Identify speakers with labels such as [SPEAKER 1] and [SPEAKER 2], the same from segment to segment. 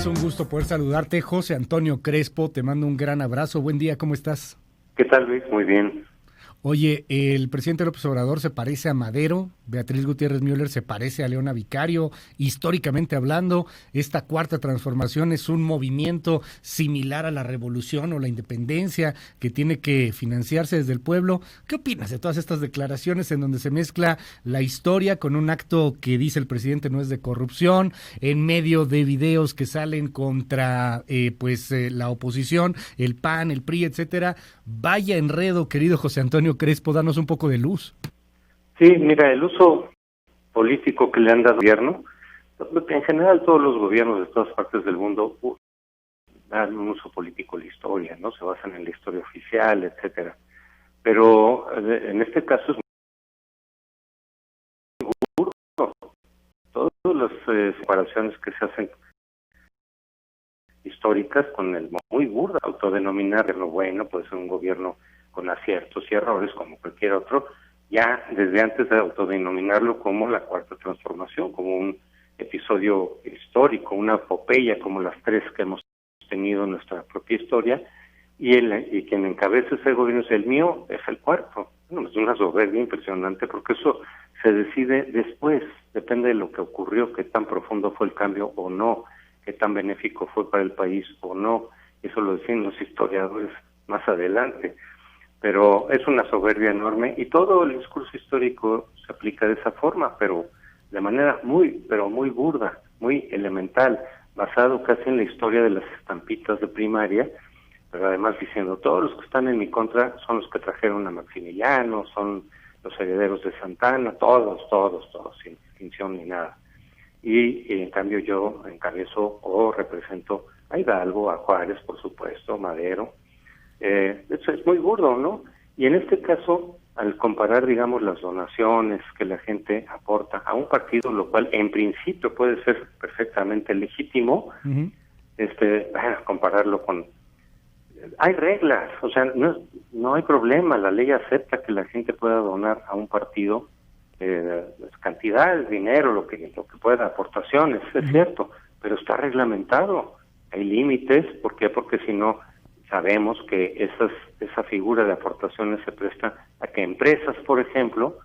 [SPEAKER 1] Es un gusto poder saludarte, José Antonio Crespo, te mando un gran abrazo, buen día, ¿cómo estás?
[SPEAKER 2] ¿Qué tal, Luis? Muy bien.
[SPEAKER 1] Oye, el presidente López Obrador se parece a Madero, Beatriz Gutiérrez Müller se parece a Leona Vicario, históricamente hablando, esta cuarta transformación es un movimiento similar a la revolución o la independencia que tiene que financiarse desde el pueblo. ¿Qué opinas de todas estas declaraciones en donde se mezcla la historia con un acto que dice el presidente no es de corrupción, en medio de videos que salen contra la oposición, el PAN, el PRI, etcétera? Vaya enredo, querido José Antonio Crespo, danos un poco de luz.
[SPEAKER 2] Sí, mira, el uso político que le han dado al gobierno, en general todos los gobiernos de todas partes del mundo dan un uso político a la historia, ¿no? Se basan en la historia oficial, etcétera. Pero en este caso es muy burdo. Todas las separaciones que se hacen históricas con el muy burda, autodenominar lo bueno, puede ser un gobierno con aciertos y errores como cualquier otro, ya desde antes de autodenominarlo como la cuarta transformación, como un episodio histórico, una epopeya como las tres que hemos tenido en nuestra propia historia, y quien encabeza ese gobierno es el mío, es el cuarto. Bueno, es una soberbia impresionante porque eso se decide después, depende de lo que ocurrió, qué tan profundo fue el cambio o no, qué tan benéfico fue para el país o no, eso lo deciden los historiadores más adelante. Pero es una soberbia enorme y todo el discurso histórico se aplica de esa forma, pero de manera pero muy burda, muy elemental, basado casi en la historia de las estampitas de primaria, pero además diciendo, todos los que están en mi contra son los que trajeron a Maximiliano, son los herederos de Santana, todos, sin distinción ni nada. Y en cambio yo encabezo o represento a Hidalgo, a Juárez, por supuesto, Madero. Eso es muy burdo, ¿no? Y en este caso, al comparar, digamos, las donaciones que la gente aporta a un partido, lo cual en principio puede ser perfectamente legítimo,
[SPEAKER 1] Uh-huh.
[SPEAKER 2] compararlo con... Hay reglas, o sea, no hay problema, la ley acepta que la gente pueda donar a un partido cantidades, dinero, lo que pueda, aportaciones, es cierto, pero está reglamentado, hay límites, ¿por qué? Porque si no, sabemos que esa figura de aportaciones se presta a que empresas, por ejemplo,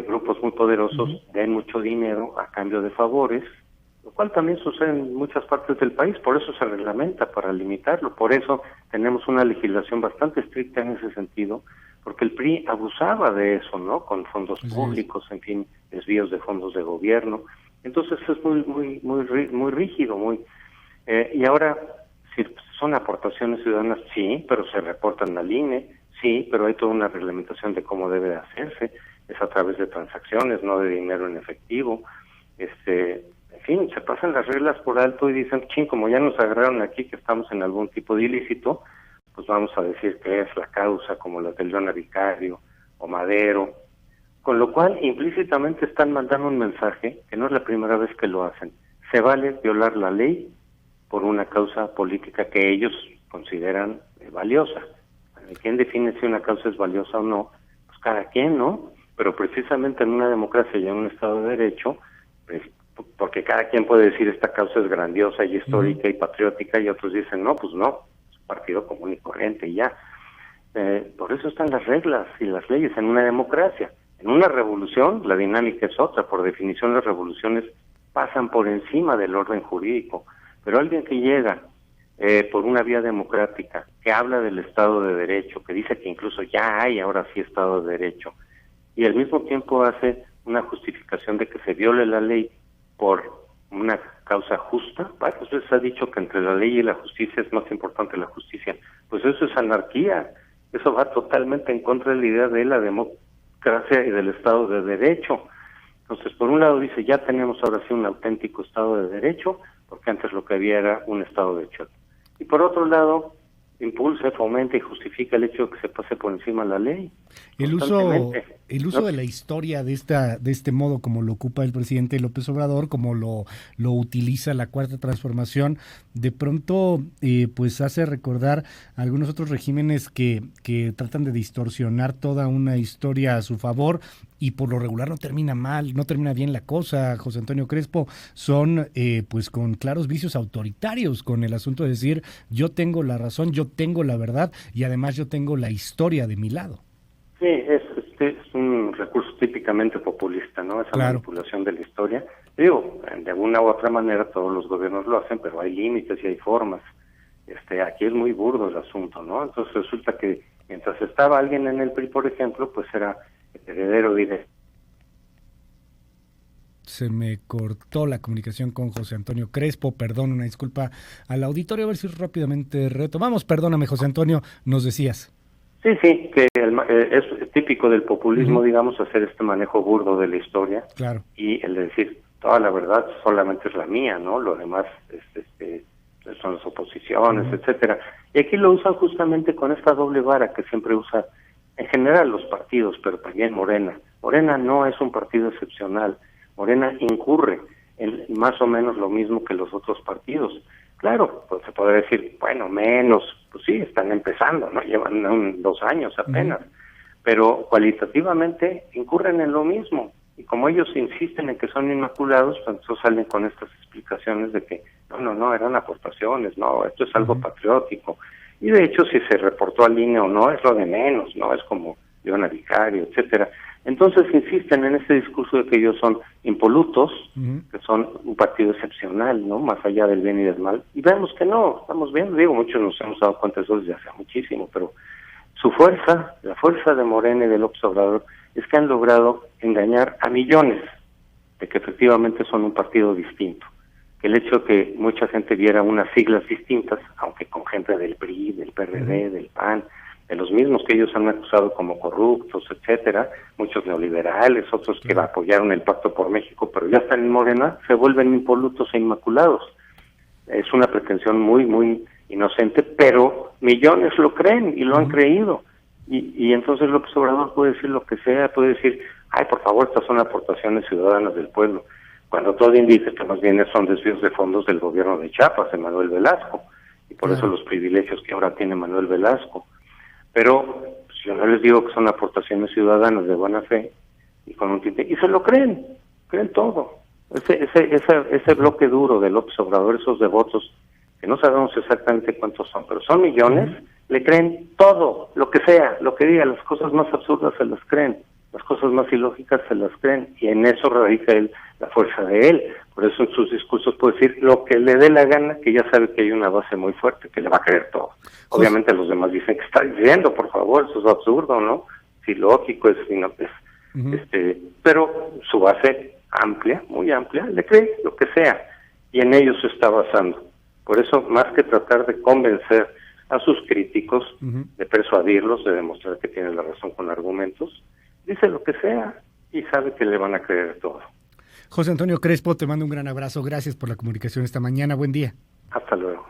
[SPEAKER 2] grupos muy poderosos den mucho dinero a cambio de favores, lo cual también sucede en muchas partes del país, por eso se reglamenta, para limitarlo, por eso tenemos una legislación bastante estricta en ese sentido, porque el PRI abusaba de eso, ¿no? Con fondos públicos, en fin, desvíos de fondos de gobierno. Entonces es muy rígido, y ahora, si son aportaciones ciudadanas, sí, pero se reportan al INE, sí, pero hay toda una reglamentación de cómo debe de hacerse, es a través de transacciones, no de dinero en efectivo. En fin, se pasan las reglas por alto y dicen, como ya nos agarraron aquí que estamos en algún tipo de ilícito, pues vamos a decir que es la causa, como la de Leona Vicario o Madero, con lo cual implícitamente están mandando un mensaje que no es la primera vez que lo hacen. Se vale violar la ley por una causa política que ellos consideran valiosa. ¿Quién define si una causa es valiosa o no? Pues cada quien, ¿no? Pero precisamente en una democracia y en un Estado de Derecho, pues, porque cada quien puede decir esta causa es grandiosa y histórica y patriótica, y otros dicen, no, pues no, partido común y corriente y ya. Por eso están las reglas y las leyes en una democracia. En una revolución la dinámica es otra, por definición las revoluciones pasan por encima del orden jurídico, pero alguien que llega por una vía democrática, que habla del Estado de Derecho, que dice que incluso ya hay ahora sí Estado de Derecho, y al mismo tiempo hace una justificación de que se viole la ley por una causa justa. Varias veces ha dicho que entre la ley y la justicia es más importante la justicia. Pues eso es anarquía, eso va totalmente en contra de la idea de la democracia y del Estado de Derecho. Entonces, por un lado dice, ya tenemos ahora sí un auténtico Estado de Derecho, porque antes lo que había era un Estado de hecho. Y por otro lado, impulse, fomente y justifica el hecho de que se pase por encima de la ley.
[SPEAKER 1] El uso de la historia de este modo, como lo ocupa el presidente López Obrador, como lo utiliza la Cuarta Transformación, de pronto pues hace recordar a algunos otros regímenes que tratan de distorsionar toda una historia a su favor, y por lo regular no termina mal, no termina bien la cosa, José Antonio Crespo. Son pues con claros vicios autoritarios, con el asunto de decir yo tengo la razón, yo tengo la verdad y además yo tengo la historia de mi lado.
[SPEAKER 2] Sí, es un recurso típicamente populista, ¿no? Esa manipulación de la historia. Digo, de alguna u otra manera todos los gobiernos lo hacen, pero hay límites y hay formas. Aquí es muy burdo el asunto, ¿no? Entonces resulta que mientras estaba alguien en el PRI, por ejemplo, pues era heredero directo.
[SPEAKER 1] Se me cortó la comunicación con José Antonio Crespo, perdón, una disculpa al auditorio, a ver si rápidamente retomamos. Perdóname, José Antonio, nos decías.
[SPEAKER 2] Sí, que es típico del populismo, digamos, hacer este manejo burdo de la historia.
[SPEAKER 1] Claro.
[SPEAKER 2] Y el de decir, toda la verdad solamente es la mía, ¿no? Lo demás son las oposiciones, etcétera. Y aquí lo usan justamente con esta doble vara que siempre usa en general los partidos, pero también Morena. Morena no es un partido excepcional. Morena incurre en más o menos lo mismo que los otros partidos. Claro, pues se podría decir, bueno, menos, pues sí, están empezando, ¿no? Llevan 2 años apenas, pero cualitativamente incurren en lo mismo. Y como ellos insisten en que son inmaculados, pues entonces salen con estas explicaciones de que no, eran aportaciones, no, esto es algo patriótico. Y de hecho, si se reportó al INE o no, es lo de menos, no es como Leona Vicario, etcétera. Entonces insisten en este discurso de que ellos son impolutos, que son un partido excepcional, ¿no? Más allá del bien y del mal. Y vemos que no, estamos viendo, digo, muchos nos hemos dado cuenta de eso desde hace muchísimo, pero su fuerza, la fuerza de Morena y de López Obrador, es que han logrado engañar a millones de que efectivamente son un partido distinto. Que el hecho de que mucha gente viera unas siglas distintas, aunque con gente del PRI, del PRD, del PAN, de los mismos que ellos han acusado como corruptos, etcétera, muchos neoliberales, otros que apoyaron el Pacto por México, pero ya están en Morena, se vuelven impolutos e inmaculados. Es una pretensión muy, muy inocente, pero millones lo creen y lo han creído. Y entonces López Obrador puede decir lo que sea, puede decir, ay, por favor, estas son aportaciones ciudadanas del pueblo, cuando todo indica que más bien son desvíos de fondos del gobierno de Chiapas, de Manuel Velasco, y por eso los privilegios que ahora tiene Manuel Velasco. Pero pues, yo no les digo que son aportaciones ciudadanas de buena fe y con un tinte, y se lo creen todo. Ese bloque duro de López Obrador, esos devotos, que no sabemos exactamente cuántos son, pero son millones, le creen todo, lo que sea, lo que diga, las cosas más absurdas se las creen, las cosas más ilógicas se las creen, y en eso radica la fuerza de él. Por eso en sus discursos puede decir lo que le dé la gana, que ya sabe que hay una base muy fuerte, que le va a creer todo. Obviamente los demás dicen que está diciendo, por favor, eso es absurdo, ¿no? Es ilógico, pero su base amplia, muy amplia, le cree lo que sea, y en ellos se está basando. Por eso, más que tratar de convencer a sus críticos, de persuadirlos, de demostrar que tienen la razón con argumentos, dice lo que sea y sabe que le van a creer todo.
[SPEAKER 1] José Antonio Crespo, te mando un gran abrazo. Gracias por la comunicación esta mañana. Buen día.
[SPEAKER 2] Hasta luego.